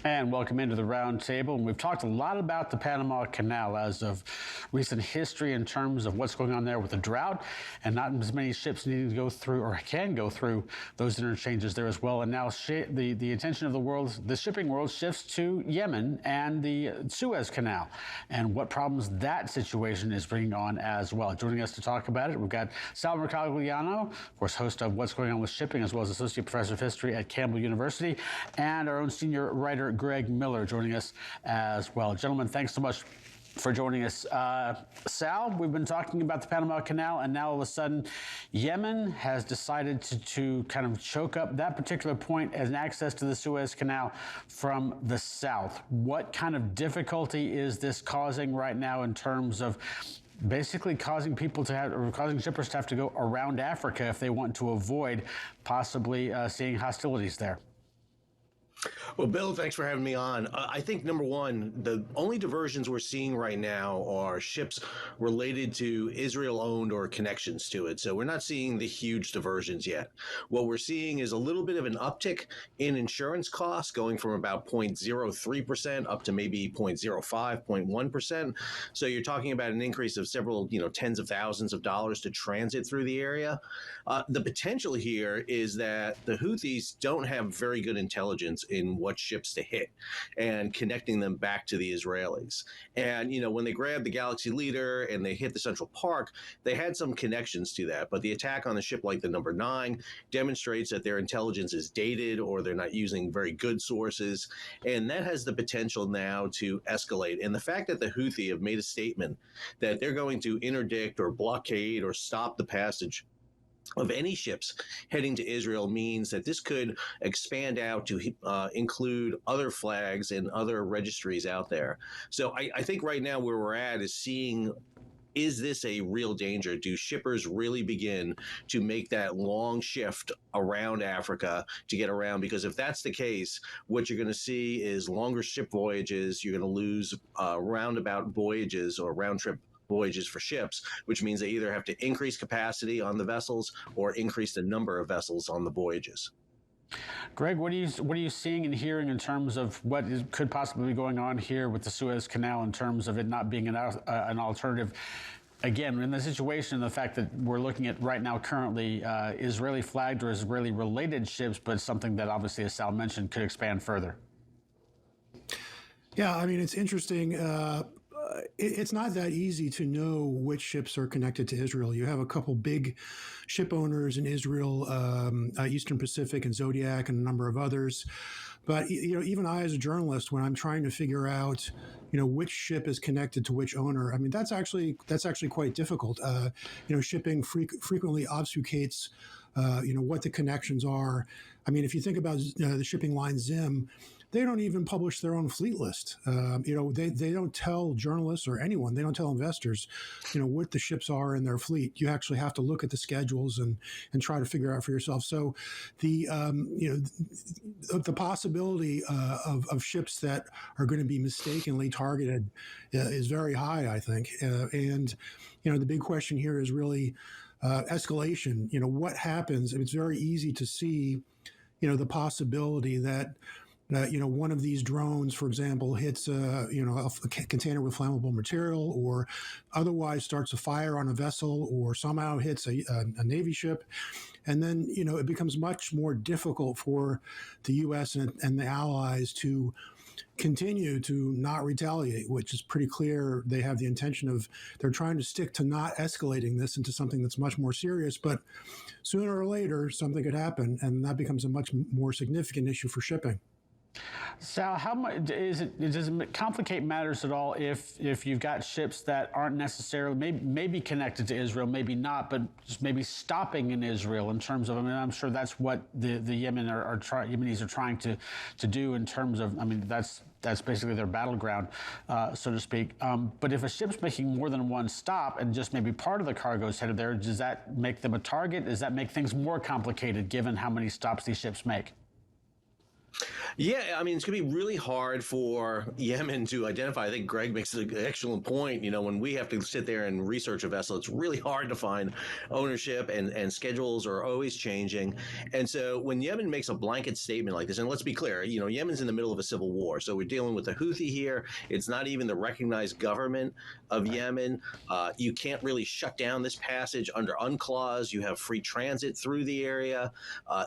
And welcome into the roundtable. And we've talked a lot about the Panama Canal as of recent history in terms of what's going on there with the drought and not as many ships needing to go through or can go through those interchanges there as well. And now the attention of the shipping world shifts to Yemen and the Suez Canal and what problems that situation is bringing on as well. Joining us to talk about it, we've got Sal Mercogliano, of course, host of What's Going On with Shipping, as well as Associate Professor of History at Campbell University, and our own senior writer, Greg Miller, joining us as well. Gentlemen, thanks so much for joining us. Sal, we've been talking about the Panama Canal, and now all of a sudden, Yemen has decided to kind of choke up that particular point as an access to the Suez Canal from the south. What kind of difficulty is this causing right now in terms of basically causing shippers to have to go around Africa if they want to avoid possibly seeing hostilities there? Well, Bill, thanks for having me on. I think, number one, the only diversions we're seeing right now are ships related to Israel-owned or connections to it. So we're not seeing the huge diversions yet. What we're seeing is a little bit of an uptick in insurance costs, going from about 0.03% up to maybe 0.05, 0.1%. So you're talking about an increase of several, tens of thousands of dollars to transit through the area. The potential here is that the Houthis don't have very good intelligence in what ships to hit and connecting them back to the Israelis. And, when they grabbed the Galaxy Leader and they hit the Central Park, they had some connections to that. But the attack on a ship like the number 9 demonstrates that their intelligence is dated or they're not using very good sources. And that has the potential now to escalate. And the fact that the Houthi have made a statement that they're going to interdict or blockade or stop the passage of any ships heading to Israel means that this could expand out to include other flags and other registries out there. So I think right now where we're at is seeing, is this a real danger? Do shippers really begin to make that long shift around Africa to get around? Because if that's the case, what you're going to see is longer ship voyages. You're going to lose roundabout voyages or round trip voyages for ships, which means they either have to increase capacity on the vessels or increase the number of vessels on the voyages. Greg, what are you seeing and hearing in terms of what could possibly be going on here with the Suez Canal in terms of it not being an alternative? Again, in the situation, the fact that we're looking at right now currently Israeli flagged or Israeli related ships, but something that obviously, as Sal mentioned, could expand further. Yeah, I mean, it's interesting. It's not that easy to know which ships are connected to Israel. You have a couple big ship owners in Israel, Eastern Pacific and Zodiac and a number of others. But, even I as a journalist, when I'm trying to figure out, which ship is connected to which owner, I mean, that's actually quite difficult. Shipping frequently obfuscates, what the connections are. I mean, if you think about the shipping line Zim, they don't even publish their own fleet list. They don't tell journalists or anyone, they don't tell investors, what the ships are in their fleet. You actually have to look at the schedules and try to figure out for yourself. So the possibility of ships that are going to be mistakenly targeted is very high, I think. And the big question here is really escalation. What happens? It's very easy to see, the possibility that one of these drones, for example, hits a container with flammable material, or otherwise starts a fire on a vessel, or somehow hits a Navy ship, and then it becomes much more difficult for the U.S. and the allies to continue to not retaliate, which is pretty clear. They have the intention of, they're trying to stick to not escalating this into something that's much more serious, but sooner or later something could happen, and that becomes a much more significant issue for shipping. Sal, how much does it complicate matters at all if you've got ships that aren't necessarily maybe connected to Israel, maybe not, but just maybe stopping in Israel in terms of, I mean, I'm sure that's what the Yemenis are trying to do in terms of, I mean, that's basically their battleground, so to speak. But if a ship's making more than one stop and just maybe part of the cargo is headed there, does that make them a target? Does that make things more complicated given how many stops these ships make? Yeah, I mean, it's going to be really hard for Yemen to identify. I think Greg makes an excellent point. You know, when we have to sit there and research a vessel, it's really hard to find ownership, and schedules are always changing. And so when Yemen makes a blanket statement like this, and let's be clear, you know, Yemen's in the middle of a civil war. So we're dealing with the Houthi here. It's not even the recognized government of Yemen. You can't really shut down this passage under UNCLOS. You have free transit through the area.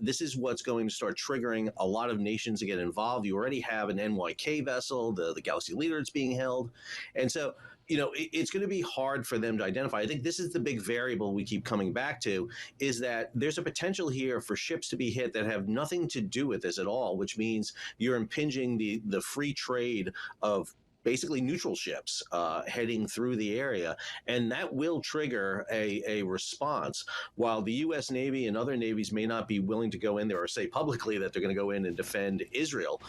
This is what's going to start triggering a lot of nations to get involved. You already have an NYK vessel, the Galaxy Leader, that's being held. And so, you know, it's going to be hard for them to identify. I think this is the big variable we keep coming back to, is that there's a potential here for ships to be hit that have nothing to do with this at all, which means you're impinging the free trade of basically neutral ships heading through the area. And that will trigger a response. While the U.S. Navy and other navies may not be willing to go in there or say publicly that they're going to go in and defend Israel,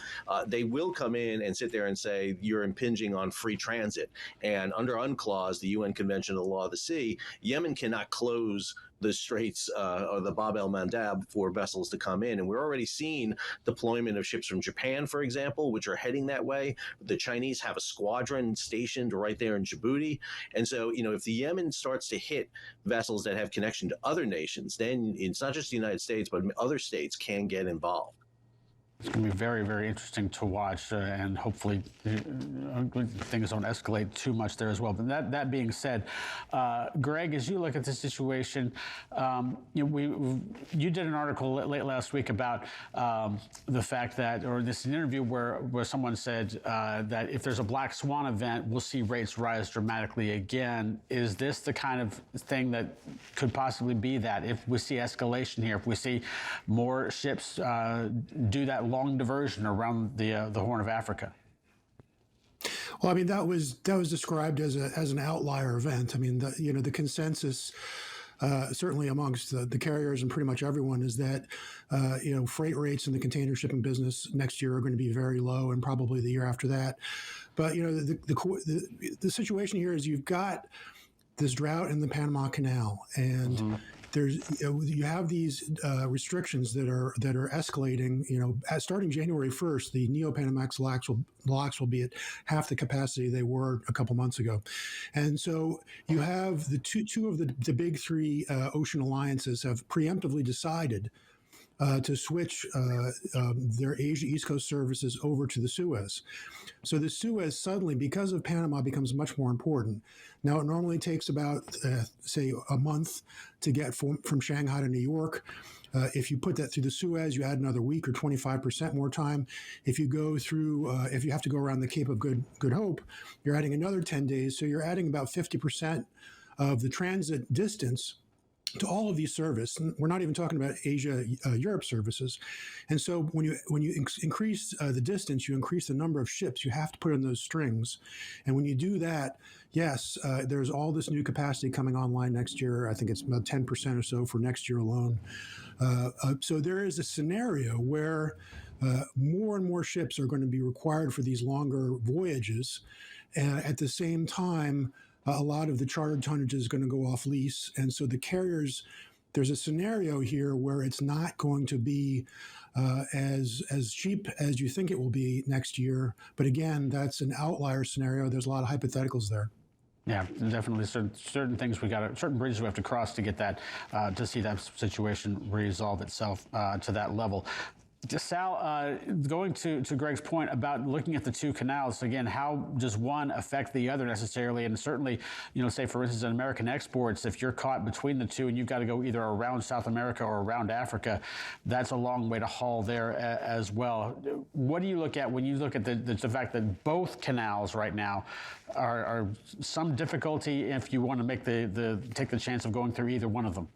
they will come in and sit there and say, you're impinging on free transit. And under UNCLOS, the UN Convention of the Law of the Sea, Yemen cannot close the straits or the Bab el Mandab for vessels to come in. And we're already seeing deployment of ships from Japan, for example, which are heading that way. The Chinese have a squadron stationed right there in Djibouti. And so, you know, if the Yemen starts to hit vessels that have connection to other nations, then it's not just the United States, but other states can get involved. It's going to be very, very interesting to watch, and hopefully things don't escalate too much there as well. But that being said, Greg, as you look at the situation, you did an article late last week about the fact that, or this an interview where someone said that if there's a black swan event, we'll see rates rise dramatically again. Is this the kind of thing that could possibly be that if we see escalation here, if we see more ships do that long diversion around the Horn of Africa? Well, I mean, that was described as an outlier event. I mean, the consensus, certainly amongst the carriers and pretty much everyone, is that freight rates in the container shipping business next year are going to be very low, and probably the year after that. But the situation here is you've got this drought in the Panama Canal, and you have these restrictions that are escalating. Starting January 1st, the Neo-Panamax locks will be at half the capacity they were a couple months ago, and so you have the two of the big three ocean alliances have preemptively decided to switch their Asia East Coast services over to the Suez. So the Suez suddenly, because of Panama, becomes much more important. Now, it normally takes about, say, a month to get from Shanghai to New York. If you put that through the Suez, you add another week or 25% more time. If you go through, if you have to go around the Cape of Good Hope, you're adding another 10 days. So you're adding about 50% of the transit distance to all of these services. We're not even talking about Asia, Europe services. And so when you increase the distance, you increase the number of ships you have to put in those strings. And when you do that, yes, there's all this new capacity coming online next year. I think it's about 10% or so for next year alone. So there is a scenario where more and more ships are going to be required for these longer voyages. And at the same time, a lot of the chartered tonnage is going to go off lease. And so the carriers, there's a scenario here where it's not going to be as cheap as you think it will be next year. But again, that's an outlier scenario. There's a lot of hypotheticals there. Yeah, definitely. Certain things certain bridges we have to cross to get that, to see that situation resolve itself to that level. Sal, going to Greg's point about looking at the two canals, again, how does one affect the other necessarily? And certainly, say, for instance, in American exports, if you're caught between the two and you've got to go either around South America or around Africa, that's a long way to haul there as well. What do you look at when you look at the fact that both canals right now are some difficulty if you want to make take the chance of going through either one of them?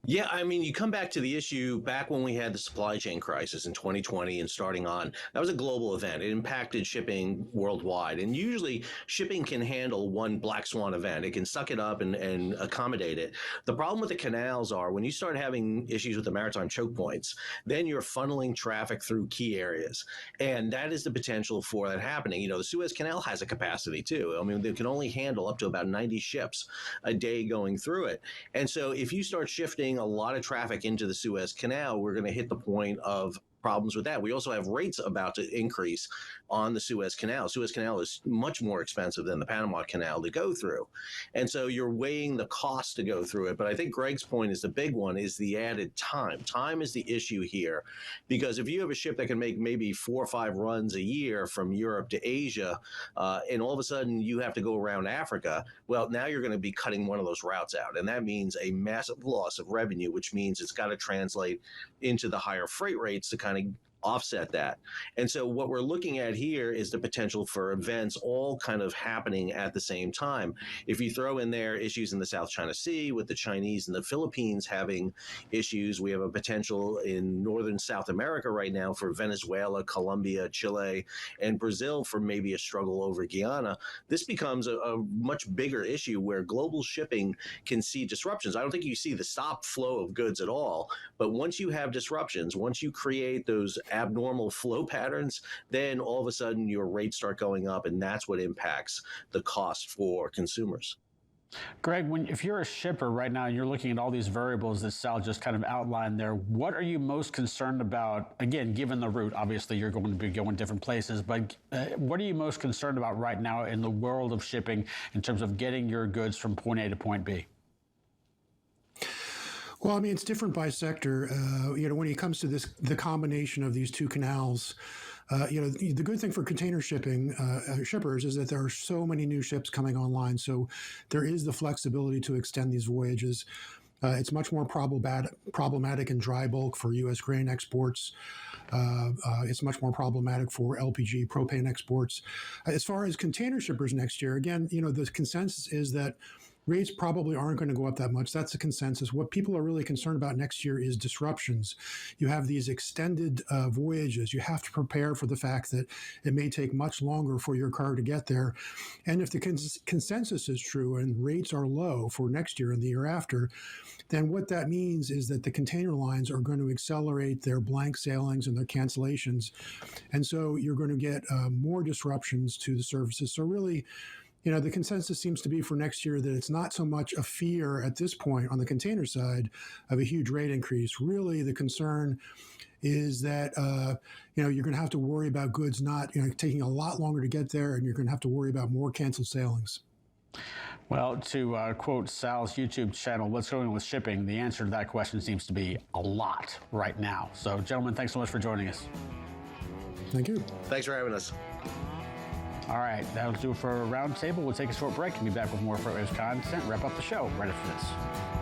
Yeah, I mean, you come back to the issue back when we had the supply chain crisis in 2020 and starting on, that was a global event. It impacted shipping worldwide. And usually shipping can handle one black swan event. It can suck it up and accommodate it. The problem with the canals are when you start having issues with the maritime choke points, then you're funneling traffic through key areas. And that is the potential for that happening. The Suez Canal has a capacity too. I mean, they can only handle up to about 90 ships a day going through it. And so if you start shifting a lot of traffic into the Suez Canal, we're going to hit the point of problems with that. We also have rates about to increase on the Suez Canal. Suez Canal is much more expensive than the Panama Canal to go through. And so you're weighing the cost to go through it. But I think Greg's point is the big one, is the added time. Time is the issue here, because if you have a ship that can make maybe 4 or 5 runs a year from Europe to Asia, and all of a sudden you have to go around Africa, well, now you're going to be cutting one of those routes out. And that means a massive loss of revenue, which means it's got to translate into the higher freight rates to kind of offset that. And so what we're looking at here is the potential for events all kind of happening at the same time. If you throw in there issues in the South China Sea with the Chinese and the Philippines having issues, we have a potential in northern South America right now for Venezuela, Colombia, Chile, and Brazil for maybe a struggle over Guyana. This becomes a much bigger issue where global shipping can see disruptions. I don't think you see the stop flow of goods at all, but once you have disruptions, once you create those abnormal flow patterns, then all of a sudden your rates start going up, and that's what impacts the cost for consumers. Greg, if you're a shipper right now and you're looking at all these variables that Sal just kind of outlined there, what are you most concerned about? Again, given the route, obviously you're going to be going different places, but what are you most concerned about right now in the world of shipping in terms of getting your goods from point A to point B? Well, I mean, it's different by sector. When it comes to the combination of these two canals, the good thing for container shipping shippers is that there are so many new ships coming online. So there is the flexibility to extend these voyages. It's much more problematic in dry bulk for U.S. grain exports. It's much more problematic for LPG propane exports. As far as container shippers next year, again, the consensus is that rates probably aren't going to go up that much. That's the consensus. What people are really concerned about next year is disruptions. You have these extended voyages. You have to prepare for the fact that it may take much longer for your car to get there. And if the consensus is true and rates are low for next year and the year after, then what that means is that the container lines are going to accelerate their blank sailings and their cancellations. And so you're going to get more disruptions to the services. So really, the consensus seems to be for next year that it's not so much a fear at this point on the container side of a huge rate increase. Really, the concern is that, you're going to have to worry about goods not taking a lot longer to get there, and you're going to have to worry about more canceled sailings. Well, to quote Sal's YouTube channel, what's going on with shipping? The answer to that question seems to be a lot right now. So, gentlemen, thanks so much for joining us. Thank you. Thanks for having us. All right, that'll do it for a roundtable. We'll take a short break and be back with more Freightwaves content. Wrap up the show right after this.